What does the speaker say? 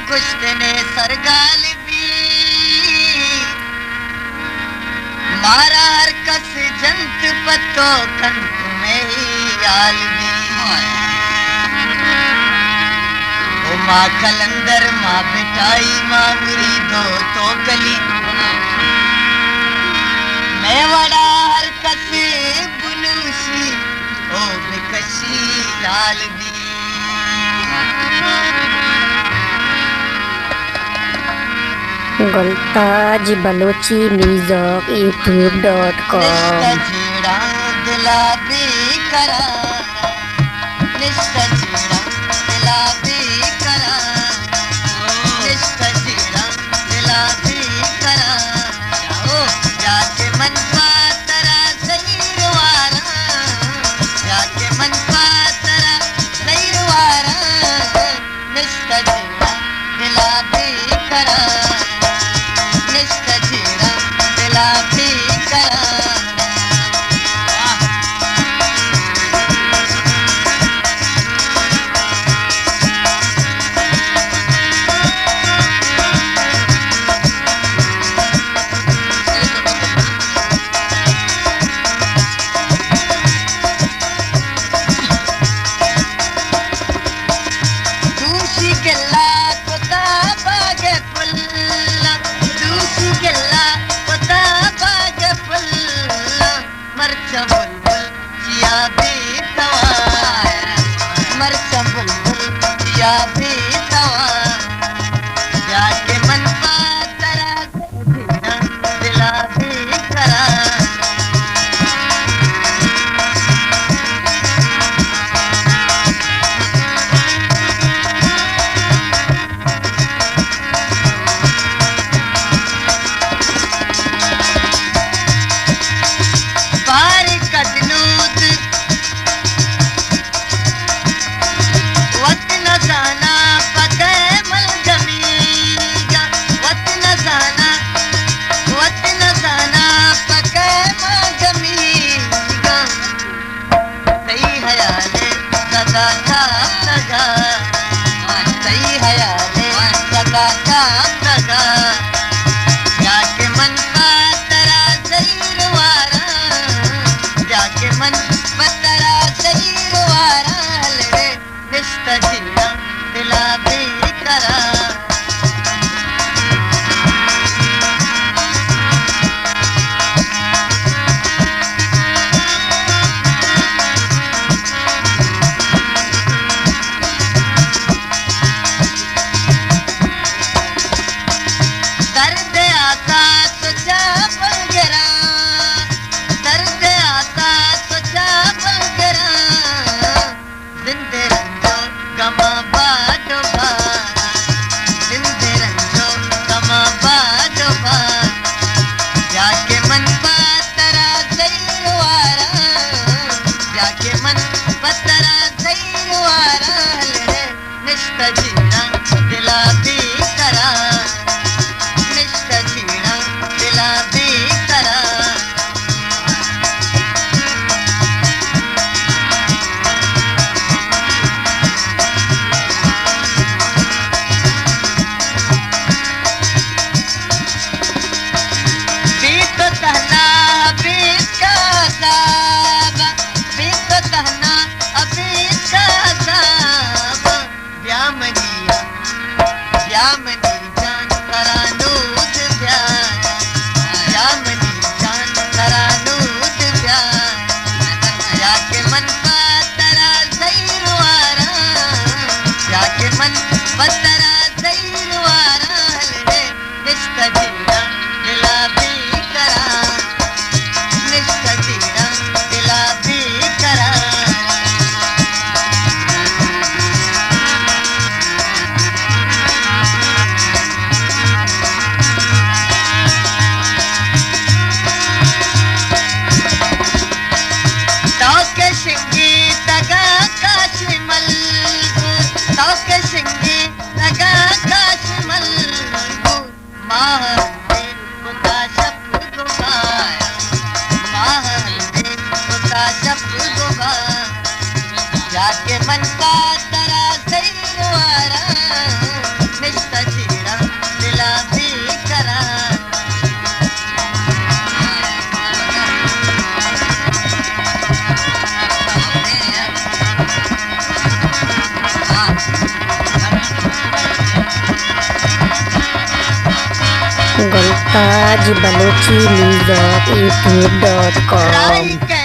कुश्तने सरगाल भी मारा हर कस जंत पतो कंठ में याल भी ओ माँ कलंदर माँ बिटाई माँ मुरीदो तो गली मैं वड़ा हर कस बुलूसी ओ बिकशी लाल भी गुलताज बलोची म्यूजिक youtube.com निष्ठा दिला बेकरार निष्ठा दिला बेकरार निष्ठा दिला बेकरार जाओ जाके मन पातरा सैरवारा जाके मन पातरा सैरवारा निष्ठा दिला बेकरार जाके मन का तरा सैरवारा निष्ठा आज बलोची म्यूजिक यूट्यूब.com। राई के